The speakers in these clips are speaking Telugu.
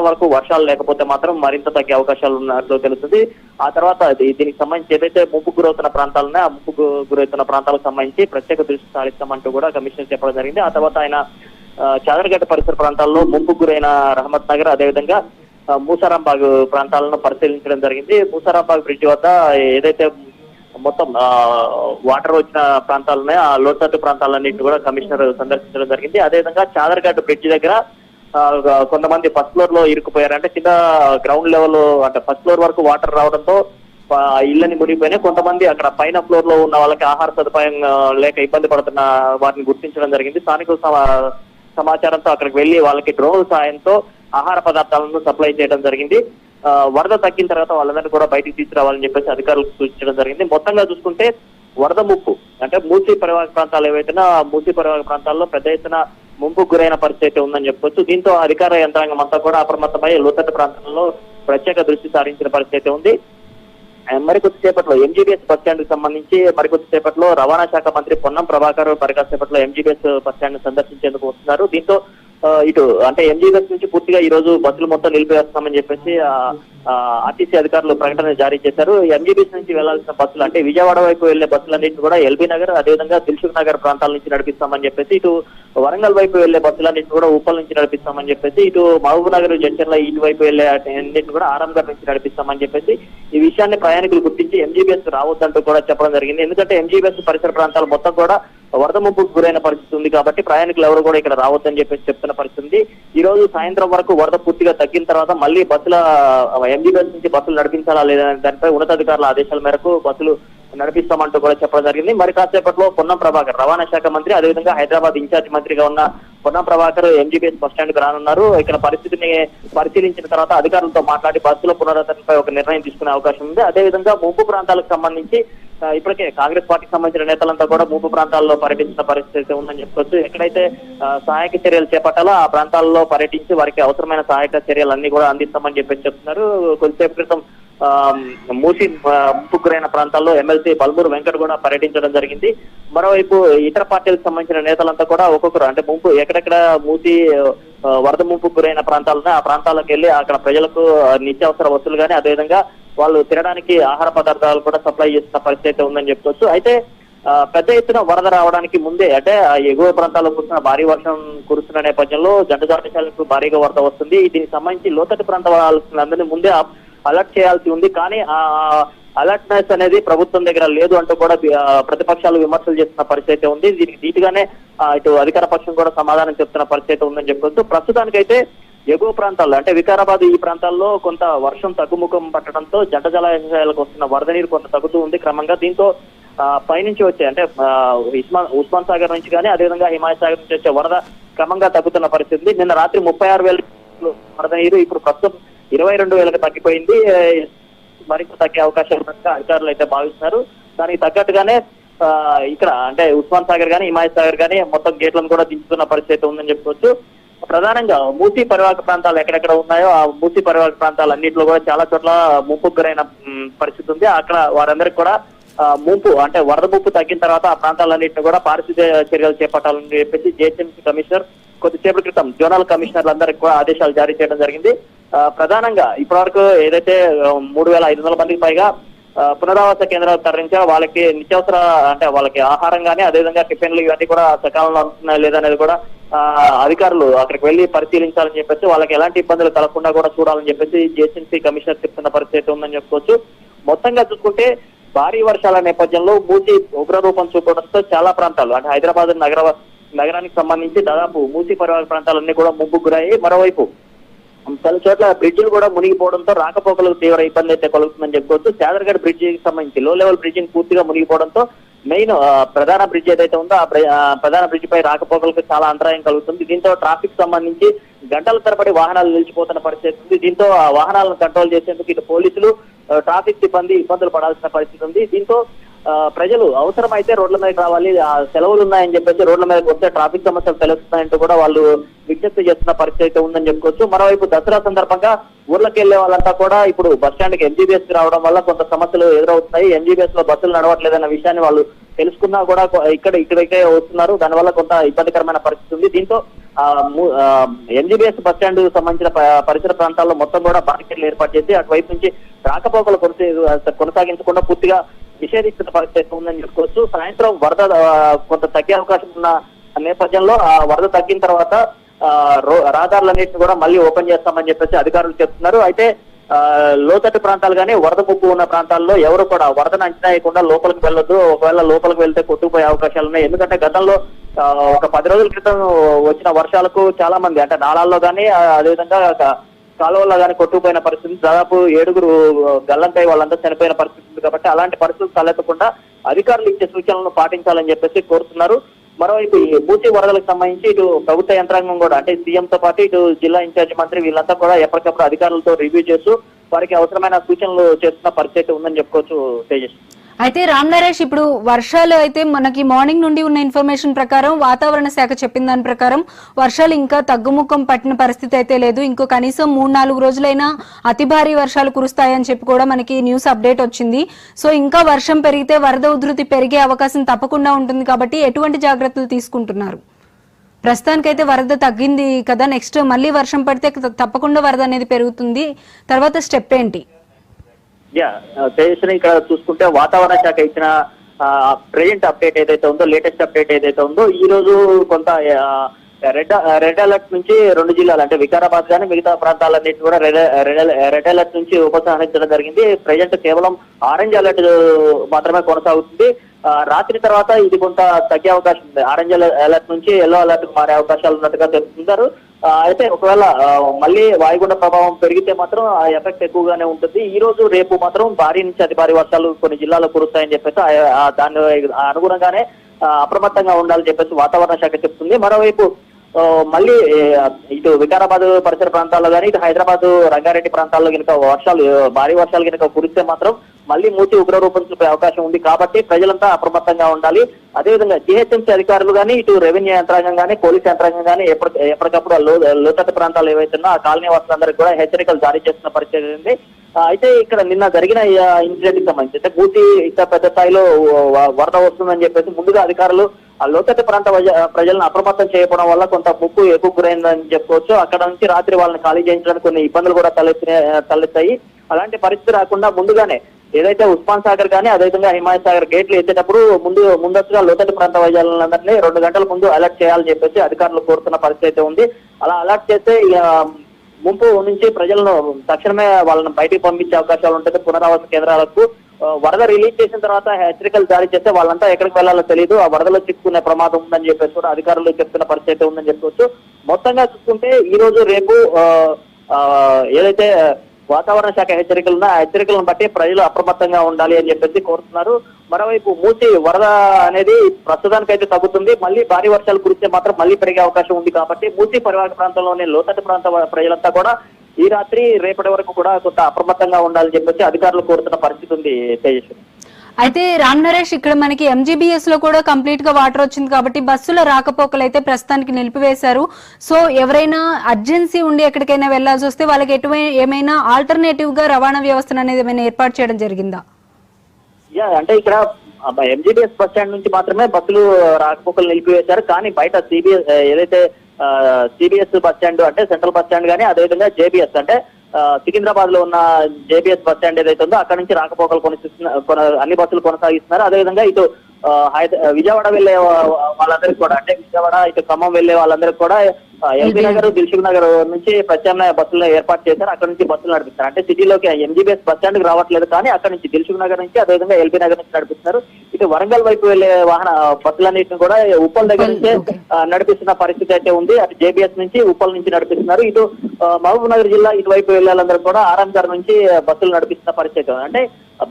వరకు వర్షాలు లేకపోతే మాత్రం మరింత తగ్గే అవకాశాలు ఉన్నట్లు తెలుస్తుంది. ఆ తర్వాత దీనికి సంబంధించి ఏదైతే ముంపు గురవుతున్న ప్రాంతాలనే ఆ ముంపు గురవుతున్న ప్రాంతాలకు సంబంధించి ప్రత్యేక దృష్టి సారిస్తామంటూ కూడా కమిషనర్ చెప్పడం జరిగింది. ఆ తర్వాత ఆయన చాదర్ఘట్ పరిసర ప్రాంతాల్లో ముంపు గురైన రహమత్ నగర్ అదేవిధంగా మూసారాంబాగ్ ప్రాంతాలను పరిశీలించడం జరిగింది. మూసారాంబాగ్ బ్రిడ్జ్ వద్ద ఏదైతే మొత్తం వాటర్ వచ్చిన ప్రాంతాలనే ఆ లోతట్టు ప్రాంతాలన్నింటినీ కూడా కమిషనర్ సందర్శించడం జరిగింది. అదేవిధంగా చాదర్ఘట్ బ్రిడ్జ్ దగ్గర కొంతమంది ఫస్ట్ ఫ్లోర్ లో ఇరుక్కుపోయారు. అంటే కింద గ్రౌండ్ లెవెల్ అంటే ఫస్ట్ ఫ్లోర్ వరకు వాటర్ రావడంతో ఇళ్ళని మునిగిపోయినాయి. కొంతమంది అక్కడ పైన ఫ్లోర్ లో ఉన్న వాళ్ళకి ఆహార సదుపాయం లేక ఇబ్బంది పడుతున్న వారిని గుర్తించడం జరిగింది. స్థానికుల సమాచారంతో అక్కడికి వెళ్లి వాళ్ళకి డ్రోన్ సాయంతో ఆహార పదార్థాలను సప్లై చేయడం జరిగింది. వరద తగ్గిన తర్వాత వాళ్ళందరినీ కూడా బయటికి తీసుకురావాలని చెప్పేసి అధికారులకు సూచించడం జరిగింది. మొత్తంగా చూసుకుంటే వరద ముప్పు అంటే మూసీ పరివాహక ప్రాంతాలు ఏవైతే మూసీ పరివాహక ప్రాంతాల్లో పెద్ద ఎత్తున ముంపు గురైన పరిస్థితి ఉందని చెప్పొచ్చు. దీంతో అధికార యంత్రాంగం అంతా కూడా అప్రమత్తమై లోతట్టు ప్రాంతాల్లో ప్రత్యేక దృష్టి సారించిన పరిస్థితి ఉంది. మరికొద్దిసేపట్లో ఎంజీబీఎస్ బస్ స్టాండ్ కి సంబంధించి మరికొద్దిసేపట్లో రవాణా శాఖ మంత్రి పొన్నం ప్రభాకర్ మరికొద్దిసేపట్లో ఎంజీబీఎస్ బస్ స్టాండ్ ను సందర్శించేందుకు వస్తున్నారు. దీంతో ఇటు అంటే ఎంజీబీఎస్ నుంచి పూర్తిగా ఈ రోజు బస్సులు మొత్తం నిలిపివేస్తామని చెప్పేసి ఆర్టీసీ అధికారులు ప్రకటన జారీ చేశారు. ఎంజీబీఎస్ నుంచి వెళ్లాల్సిన బస్సులు అంటే విజయవాడ వైపు వెళ్లే బస్సులన్నింటినీ కూడా ఎల్బీ నగర్ అదేవిధంగా దిల్సుఖ్ నగర్ ప్రాంతాల నుంచి నడిపిస్తామని చెప్పేసి, ఇటు వరంగల్ వైపు వెళ్లే బస్సులన్నింటినీ కూడా ఉప్పల్ నుంచి నడిపిస్తామని చెప్పేసి, ఇటు మహబూబ్ నగర్ జంక్షన్ల ఇటువైపు వెళ్లే అన్నింటినీ కూడా ఆరాంఘర్ నుంచి నడిపిస్తామని చెప్పేసి ఈ విషయాన్ని ప్రయాణికులు గుర్తించి ఎంజీబీఎస్ రావద్దంటూ కూడా చెప్పడం జరిగింది. ఎందుకంటే ఎంజీబీఎస్ పరిసర ప్రాంతాలు మొత్తం కూడా వరద ముంపుకు గురైన పరిస్థితి ఉంది కాబట్టి ప్రయాణికులు ఎవరు కూడా ఇక్కడ రావద్దని చెప్పేసి చెప్తున్న పరిస్థితి. ఈ రోజు సాయంత్రం వరకు వరద పూర్తిగా తగ్గిన తర్వాత మళ్ళీ బస్సుల ఎంజీబీఎస్ నుంచి బస్సులు నడిపించాలా లేదా దానిపై ఉన్నతాధికారుల ఆదేశాల మేరకు బస్సులు నడిపిస్తామంటూ కూడా చెప్పడం జరిగింది. మరి కాసేపట్లో పొన్నం ప్రభాకర్ రవాణా శాఖ మంత్రి అదేవిధంగా హైదరాబాద్ ఇన్ఛార్జ్ మంత్రిగా ఉన్న Ponnam Prabhakar MGBS bus stand కు రానున్నారు. ఇక్కడ పరిస్థితిని పరిశీలించిన తర్వాత అధికారులతో మాట్లాడి బస్సుల పునరుద్ధరణపై ఒక నిర్ణయం తీసుకునే అవకాశం ఉంది. అదేవిధంగా ముంపు ప్రాంతాలకు సంబంధించి ఇప్పటికే కాంగ్రెస్ పార్టీకి సంబంధించిన నేతలంతా కూడా ముంపు ప్రాంతాల్లో పర్యటించిన పరిస్థితి ఉందని చెప్పుకోవచ్చు. ఎక్కడైతే సహాయక చర్యలు చేపట్టాలో ఆ ప్రాంతాల్లో పర్యటించి వారికి అవసరమైన సహాయక చర్యలన్నీ కూడా అందిస్తామని చెప్పేసి చెప్తున్నారు. కొద్దిసేపు క్రితం మూసీ ముంపు గురైన ప్రాంతాల్లో ఎమ్మెల్సీ బల్మూరు వెంకట్ కూడా పర్యటించడం జరిగింది. మరోవైపు ఇతర పార్టీలకు సంబంధించిన నేతలంతా కూడా ఒక్కొక్కరు అంటే ముంపు ఎక్కడెక్కడ మూసీ వరద ముంపు గురైన ప్రాంతాలను ఆ ప్రాంతాలకు వెళ్లి అక్కడ ప్రజలకు నిత్యావసర వస్తువులు కానీ అదేవిధంగా వాళ్ళు తినడానికి ఆహార పదార్థాలు కూడా సప్లై చేస్తున్న పరిస్థితి ఉందని చెప్పుకోవచ్చు. అయితే పెద్ద ఎత్తున వరద రావడానికి ముందే అంటే ఎగువ ప్రాంతాల్లో కురుస్తున్న భారీ వర్షం కురుస్తున్న నేపథ్యంలో జంటజాలకు భారీగా వరద వస్తుంది. దీనికి సంబంధించి లోతట్టు ప్రాంత వాళ్ళందరినీ ముందే అలర్ట్ చేయాల్సి ఉంది. కానీ ఆ అలర్ట్నెస్ అనేది ప్రభుత్వం దగ్గర లేదు అంటూ కూడా ప్రతిపక్షాలు విమర్శలు చేస్తున్న పరిస్థితి ఉంది. దీనికి ధీటుగానే ఇటు అధికార పక్షం కూడా సమాధానం చెప్తున్న పరిస్థితి ఉందని చెప్పుకోవచ్చు. ప్రస్తుతానికైతే ఎగువ ప్రాంతాల్లో అంటే వికారాబాద్ ఈ ప్రాంతాల్లో కొంత వర్షం తగ్గుముఖం పట్టడంతో జంట జలాశయాలకు వస్తున్న వరద నీరు కొంత తగ్గుతూ ఉంది క్రమంగా. దీంతో పైనుంచి వచ్చే అంటే ఉస్మాన్ సాగర్ నుంచి కానీ అదేవిధంగా హిమాయత్ సాగర్ నుంచి వచ్చే వరద క్రమంగా తగ్గుతున్న పరిస్థితి. నిన్న రాత్రి 36,000 వరద నీరు ఇప్పుడు ప్రస్తుతం 22,000కి తగ్గిపోయింది. మరింత తగ్గే అవకాశాలు ఉన్నట్టుగా అధికారులు అయితే భావిస్తున్నారు. దానికి తగ్గట్టుగానే ఇక్కడ అంటే ఉస్మాన్ సాగర్ కానీ హిమాయత్ సాగర్ కానీ మొత్తం గేట్లను కూడా దించుతున్న పరిస్థితి ఉందని చెప్పుకోవచ్చు. ప్రధానంగా మూసీ పరివాహక ప్రాంతాలు ఎక్కడెక్కడ ఉన్నాయో ఆ మూసీ పరివాహక ప్రాంతాలు అన్నింటిలో కూడా చాలా చోట్ల ముంపుకు గురైన పరిస్థితి ఉంది. అక్కడ వారందరికీ కూడా ముంపు అంటే వరద ముంపు తగ్గిన తర్వాత ఆ ప్రాంతాలన్నింటినీ కూడా పారిశుద్ధ్య చర్యలు చేపట్టాలని చెప్పేసి జిహెచ్ఎంసీ కమిషనర్ కొద్దిసేపటి క్రితం జోనల్ కమిషనర్లందరికీ కూడా ఆదేశాలు జారీ చేయడం జరిగింది. ప్రధానంగా ఇప్పటివరకు ఏదైతే 3,500 మందికి పైగా పునరావాస కేంద్రాలు తరలించారు. వాళ్ళకి నిత్యావసర అంటే వాళ్ళకి ఆహారం కానీ అదేవిధంగా టిఫిన్లు ఇవన్నీ కూడా సకాలంలో అందుతున్నాయి లేదనేది కూడా అధికారులు అక్కడికి వెళ్లి పరిశీలించాలని చెప్పేసి వాళ్ళకి ఎలాంటి ఇబ్బందులు కలగకుండా కూడా చూడాలని చెప్పేసి జిహెచ్ఎంసీ కమిషనర్ చెప్తున్న పరిస్థితి ఉందని చెప్పుకోవచ్చు. మొత్తంగా చూసుకుంటే భారీ వర్షాల నేపథ్యంలో మూసీ ఉగ్రరూపం చూపడంతో చాలా ప్రాంతాలు అంటే హైదరాబాద్ నగరానికి సంబంధించి దాదాపు మూసీ పరివాహక ప్రాంతాలన్నీ కూడా ముంపుకు గురయ్యాయి. మరోవైపు పలు చోట్ల బ్రిడ్జిలు కూడా మునిగిపోవడంతో రాకపోకలకు తీవ్ర ఇబ్బంది అయితే కలుగుతుందని చెప్పుకోవచ్చు. చాదర్ఘట్ బ్రిడ్జికి సంబంధించి లో లెవెల్ బ్రిడ్జిని పూర్తిగా మునిగిపోవడంతో మెయిన్ ప్రధాన బ్రిడ్జ్ ఏదైతే ఉందో ఆ ప్రధాన బ్రిడ్జ్ పై రాకపోకలకు చాలా అంతరాయం కలుగుతుంది. దీంతో ట్రాఫిక్ సంబంధించి గంటల తరబడి వాహనాలు నిలిచిపోతున్న పరిస్థితి ఉంది. దీంతో ఆ వాహనాలను కంట్రోల్ చేసేందుకు ఇటు పోలీసులు ట్రాఫిక్ సిబ్బంది ఇబ్బందులు పడాల్సిన పరిస్థితి ఉంది. దీంతో ప్రజలు అవసరమైతే రోడ్ల మీద రావాలి, సెలవులు ఉన్నాయని చెప్పేసి రోడ్ల మీద వస్తే ట్రాఫిక్ సమస్యలు తెలుస్తున్నాయంటూ కూడా వాళ్ళు విజ్ఞప్తి చేస్తున్న పరిస్థితి అయితే ఉందని చెప్పుకోవచ్చు. మరోవైపు దసరా సందర్భంగా ఊర్లకు వెళ్లే వాళ్ళంతా కూడా ఇప్పుడు బస్ స్టాండ్ కి ఎంజీబీఎస్ కి రావడం వల్ల కొంత సమస్యలు ఎదురవుతున్నాయి. ఎంజీబీఎస్ లో బస్సులు నడవట్లేదన్న విషయాన్ని వాళ్ళు తెలుసుకున్నా కూడా ఇక్కడికే వస్తున్నారు. దానివల్ల కొంత ఇబ్బందికరమైన పరిస్థితి ఉంది. దీంతో ఎంజీబీఎస్ బస్ స్టాండ్ సంబంధించిన పరిసర ప్రాంతాల్లో మొత్తం కూడా బారికేడ్లు ఏర్పాటు చేసి అటువైపు నుంచి రాకపోకలు కొనసాగించకుండా పూర్తిగా నిషేధిస్తున్న పరిస్థితి ఉందని చెప్పుకోవచ్చు. సాయంత్రం వరద కొంత తగ్గే అవకాశం ఉన్న నేపథ్యంలో ఆ వరద తగ్గిన తర్వాత రహదారులన్నింటినీ కూడా మళ్ళీ ఓపెన్ చేస్తామని చెప్పేసి అధికారులు చెప్తున్నారు. అయితే లోతట్టు ప్రాంతాలు కానీ వరద ముప్పు ఉన్న ప్రాంతాల్లో ఎవరు కూడా వరదను అంచనా వేయకుండా లోపలికి వెళ్ళొద్దు. ఒకవేళ లోపలికి వెళ్తే కొట్టుకుపోయే అవకాశాలు ఉన్నాయి. ఎందుకంటే గతంలో ఒక 10 రోజుల క్రితం వచ్చిన వర్షాలకు చాలా మంది అంటే నాళాల్లో కానీ అదేవిధంగా కాలువల్లో కానీ కొట్టుకుపోయిన పరిస్థితి, దాదాపు 7 గల్లంకై వాళ్ళంతా చనిపోయిన పరిస్థితి ఉంది. కాబట్టి అలాంటి పరిస్థితులు తలెత్తకుండా అధికారులు ఇచ్చే సూచనలను పాటించాలని చెప్పేసి కోరుతున్నారు. మరోవైపు ఈ మూసీ వరదలకు సంబంధించి ఇటు ప్రభుత్వ యంత్రాంగం కూడా అంటే సీఎంతో పాటు ఇటు జిల్లా ఇన్ఛార్జి మంత్రి వీళ్ళంతా కూడా ఎప్పటికప్పుడు అధికారులతో రివ్యూ చేస్తూ వారికి అవసరమైన సూచనలు చేస్తున్న పరిస్థితి ఉందని చెప్పుకోవచ్చు. తేజస్, అయితే రామ్ నరేష్, ఇప్పుడు వర్షాలు అయితే మనకి మార్నింగ్ నుండి ఉన్న ఇన్ఫర్మేషన్ ప్రకారం వాతావరణ శాఖ చెప్పిన దాని ప్రకారం వర్షాలు ఇంకా తగ్గుముఖం పట్టిన పరిస్థితి అయితే లేదు. ఇంకో కనీసం 3-4 రోజులైనా అతి భారీ వర్షాలు కురుస్తాయని చెప్పి కూడా మనకి న్యూస్ అప్డేట్ వచ్చింది. సో ఇంకా వర్షం పెరిగితే వరద ఉధృతి పెరిగే అవకాశం తప్పకుండా ఉంటుంది. కాబట్టి ఎటువంటి జాగ్రత్తలు తీసుకుంటున్నారు? ప్రస్తుతానికైతే వరద తగ్గింది కదా, నెక్స్ట్ మళ్ళీ వర్షం పడితే తప్పకుండా వరద అనేది పెరుగుతుంది. తర్వాత స్టెప్ ఏంటి? తేజస్విని, ఇక్కడ చూసుకుంటే వాతావరణ శాఖ ఇచ్చిన ప్రెజెంట్ అప్డేట్ ఏదైతే ఉందో, లేటెస్ట్ అప్డేట్ ఏదైతే ఉందో, ఈ రోజు కొంత రెడ్ అలర్ట్ నుంచి 2 జిల్లాలు అంటే వికారాబాద్ కానీ మిగతా ప్రాంతాలన్నిటి కూడా రెడ్ అలర్ట్ నుంచి ఉపసంహరించడం జరిగింది. ప్రెజెంట్ కేవలం ఆరెంజ్ అలర్ట్ మాత్రమే కొనసాగుతుంది. రాత్రి తర్వాత ఇది కొంత తగ్గే అవకాశం ఉంది. ఆరెంజ్ అలర్ట్ నుంచి ఎల్లో అలర్ట్ కు మారే అవకాశాలు ఉన్నట్టుగా తెలుపుతున్నారు. అయితే ఒకవేళ మళ్ళీ వాయుగుండ ప్రభావం పెరిగితే మాత్రం ఆ ఎఫెక్ట్ ఎక్కువగానే ఉంటుంది. ఈ రోజు రేపు మాత్రం భారీ నుంచి అతి భారీ వర్షాలు కొన్ని జిల్లాల్లో కురుస్తాయని చెప్పేసి దాని అనుగుణంగానే అప్రమత్తంగా ఉండాలని చెప్పేసి వాతావరణ శాఖ చెప్తుంది. మరోవైపు మళ్ళీ ఇటు వికారాబాద్ పరిసర ప్రాంతాల్లో కానీ ఇటు హైదరాబాద్ రంగారెడ్డి ప్రాంతాల్లో కనుక భారీ వర్షాలు కనుక కురిస్తే మాత్రం మళ్ళీ మూసి ఉగ్రరూపం చూపే అవకాశం ఉంది. కాబట్టి ప్రజలంతా అప్రమత్తంగా ఉండాలి. అదేవిధంగా జీహెచ్ఎంసీ అధికారులు కానీ ఇటు రెవెన్యూ యంత్రాంగం కానీ పోలీస్ యంత్రాంగం కానీ ఎప్పటికప్పుడు లోతట్టు ప్రాంతాలు ఏవైతే ఉన్నా ఆ కాలనీ వాసులందరికీ కూడా హెచ్చరికలు జారీ చేస్తున్న పరిస్థితి ఉంది. అయితే ఇక్కడ నిన్న జరిగిన ఇన్సిడెంట్ కి సంబంధించి అంటే మూసి ఇంత పెద్ద స్థాయిలో వరద వస్తుందని చెప్పేసి ముందుగా అధికారులు ఆ లోతట్టు ప్రాంత ప్రజలను అప్రమత్తం చేయకపోవడం వల్ల కొంత ముప్పు ఎక్కువ గురైందని చెప్పుకోవచ్చు. అక్కడ నుంచి రాత్రి వాళ్ళని ఖాళీ చేయించడానికి కొన్ని ఇబ్బందులు కూడా తలెత్తాయి. అలాంటి పరిస్థితి రాకుండా ముందుగానే ఏదైతే ఉస్మాన్ సాగర్ కానీ అదేవిధంగా హిమాయత్ సాగర్ గేట్లు ఎత్తేటప్పుడు ముందస్తుగా లోతట్టు ప్రాంత వైద్యాలందరినీ 2 గంటల ముందు అలర్ట్ చేయాలని చెప్పేసి అధికారులు కోరుతున్న పరిస్థితి ఉంది. అలా అలర్ట్ చేస్తే ముంపు నుంచి ప్రజలను తక్షణమే వాళ్ళని బయటికి పంపించే అవకాశాలు ఉంటుంది. పునరావాస కేంద్రాలకు వరద రిలీజ్ చేసిన తర్వాత హెచ్చరికలు జారీ చేస్తే వాళ్ళంతా ఎక్కడికి వెళ్లాలో తెలియదు, ఆ వరదలో చిక్కుకునే ప్రమాదం ఉందని చెప్పేసి కూడా అధికారులు చెప్తున్న పరిస్థితి ఉందని చెప్పుకోవచ్చు. మొత్తంగా చూసుకుంటే ఈ రోజు రేపు ఏదైతే వాతావరణ శాఖ హెచ్చరికలు ఉన్నా ఆ హెచ్చరికలను బట్టి ప్రజలు అప్రమత్తంగా ఉండాలి అని చెప్పేసి కోరుతున్నారు. మరోవైపు మూసి వరద అనేది ప్రస్తుతానికైతే తగ్గుతుంది. మళ్ళీ భారీ వర్షాలు కురిస్తే మాత్రం మళ్ళీ పెరిగే అవకాశం ఉంది. కాబట్టి మూసి పరివాహక ప్రాంతంలోని లోతట్టు ప్రాంత ప్రజలంతా కూడా ఈ రాత్రి రేపటి వరకు కూడా కొంత అప్రమత్తంగా ఉండాలని చెప్పేసి అధికారులు కోరుతున్న పరిస్థితి ఉంది. తేజస్వి, అయితే రామ్ నరేష్, ఇక్కడ మనకి ఎంజీబీఎస్ లో కూడా కంప్లీట్ గా వాటర్ వచ్చింది కాబట్టి బస్సుల రాకపోకలు అయితే ప్రస్తుతానికి నిలిపివేశారు. సో ఎవరైనా అర్జెన్సీ ఉండి ఎక్కడికైనా వెళ్లాల్సి వస్తే వాళ్ళకి ఏమైనా ఆల్టర్నేటివ్ గా రవాణా వ్యవస్థను అనేది ఏమైనా ఏర్పాటు చేయడం జరిగిందా? అంటే ఇక్కడ ఎంజీబీఎస్ బస్ స్టాండ్ నుంచి మాత్రమే బస్సులు రాకపోకలు నిలిపివేశారు. కానీ బయట ఏదైతే సిబిఎస్ బస్ స్టాండ్ అంటే సెంట్రల్ బస్ స్టాండ్ కానీ అదేవిధంగా జేబీఎస్ అంటే సికింద్రాబాద్ లో ఉన్న జేబీఎస్ బస్ స్టాండ్ ఏదైతే ఉందో అక్కడ నుంచి రాకపోకలు అన్ని బస్సులు కొనసాగిస్తున్నారు. అదేవిధంగా ఇటు విజయవాడ వెళ్లే వాళ్ళందరికీ కూడా అంటే విజయవాడ ఇటు ఖమ్మం వెళ్లే వాళ్ళందరికీ కూడా ఎల్బీ నగర్ దిల్సుఖ్ నగర్ నుంచి ప్రత్యామ్నాయ బస్సులను ఏర్పాటు చేశారు. అక్కడ నుంచి బస్సులు నడిపిస్తారు. అంటే సిటీలోకి ఎంజీబీఎస్ బస్ స్టాండ్ కి రావట్లేదు, కానీ అక్కడ నుంచి దిల్సుఖ్ నగర్ నుంచి అదేవిధంగా ఎల్బీ నగర్ నుంచి నడిపిస్తున్నారు. ఇటు వరంగల్ వైపు వెళ్లే బస్సులన్నింటిని కూడా ఉప్పల్ దగ్గర నుంచే నడిపిస్తున్న పరిస్థితి అయితే ఉంది. అటు జేబీఎస్ నుంచి ఉప్పల్ నుంచి నడిపిస్తున్నారు. ఇటు మహబూబ్ నగర్ జిల్లా ఇటువైపు వెళ్లేందరూ కూడా ఆరాంఘర్ నుంచి బస్సులు నడిపిస్తున్న పరిస్థితి ఉంది. అంటే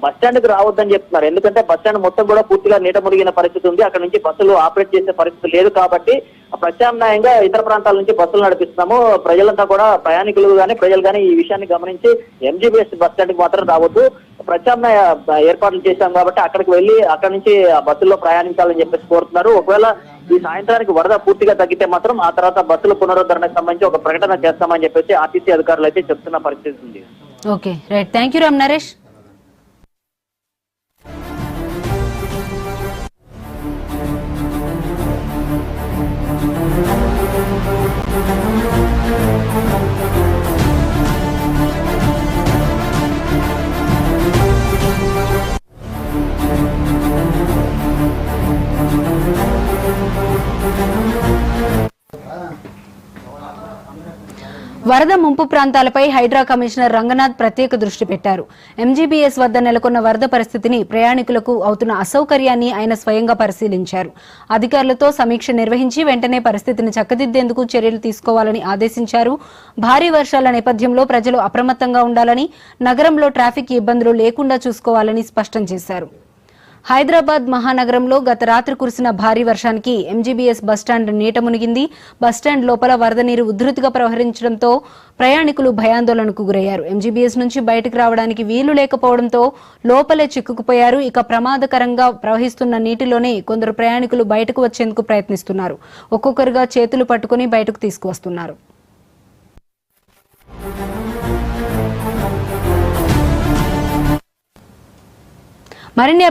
బస్ స్టాండ్ కి రావద్దని చెప్తున్నారు. ఎందుకంటే బస్ స్టాండ్ మొత్తం కూడా పూర్తిగా నీట మునిగిన పరిస్థితి ఉంది. అక్కడ నుంచి బస్సులు ఆపరేట్ చేసే పరిస్థితి లేదు. కాబట్టి ప్రత్యామ్నాయంగా ఇతర ప్రాంతాల నుంచి బస్సులు నడిపిస్తున్నాము. ప్రజలంతా కూడా ప్రయాణికులు కానీ ప్రజలు కానీ ఈ విషయాన్ని గమనించి ఎంజీబీఎస్ బస్ స్టాండ్ కి మాత్రం రావద్దు, ప్రత్యామ్నాయ ఏర్పాట్లు చేశాం కాబట్టి అక్కడికి వెళ్ళి అక్కడి నుంచి ఆ బస్సుల్లో ప్రయాణించాలని చెప్పేసి కోరుతున్నారు. ఒకవేళ ఈ సాయంత్రానికి వరద పూర్తిగా తగ్గితే మాత్రం ఆ తర్వాత బస్సుల పునరుద్ధరణకు సంబంధించి ఒక ప్రకటన చేస్తామని చెప్పేసి ఆర్టీసీ అధికారులు అయితే చెప్తున్న పరిస్థితి ఉంది. Okay, right, thank you Ram Naresh. వరద ముంపు ప్రాంతాలపై హైడ్రా కమిషనర్ రంగనాథ్ ప్రత్యేక దృష్టి పెట్టారు. ఎంజీబీఎస్ వద్ద నెలకొన్న వరద పరిస్థితిని, ప్రయాణికులకు అవుతున్న అసౌకర్యాన్ని ఆయన స్వయంగా పరిశీలించారు. అధికారులతో సమీక్ష నిర్వహించి వెంటనే పరిస్థితిని చక్కదిద్దేందుకు చర్యలు తీసుకోవాలని ఆదేశించారు. భారీ వర్షాల నేపథ్యంలో ప్రజలు అప్రమత్తంగా ఉండాలని, నగరంలో ట్రాఫిక్ ఇబ్బందులు లేకుండా చూసుకోవాలని స్పష్టం చేశారు. హైదరాబాద్ మహానగరంలో గత రాత్రి కురిసిన భారీ వర్షానికి ఎంజీబీఎస్ బస్టాండ్ నీట మునిగింది. బస్టాండ్ లోపల వరద నీరు ఉధృతిగా ప్రవహించడంతో ప్రయాణికులు భయాందోళనకు గురయ్యారు. ఎంజీబీఎస్ నుంచి బయటకు రావడానికి వీలు లేకపోవడంతో లోపలే చిక్కుకుపోయారు. ఇక ప్రమాదకరంగా ప్రవహిస్తున్న నీటిలోనే కొందరు ప్రయాణికులు బయటకు వచ్చేందుకు ప్రయత్నిస్తున్నారు. ఒక్కొక్కరుగా చేతులు పట్టుకుని బయటకు తీసుకువస్తున్నారు. మరిన్ని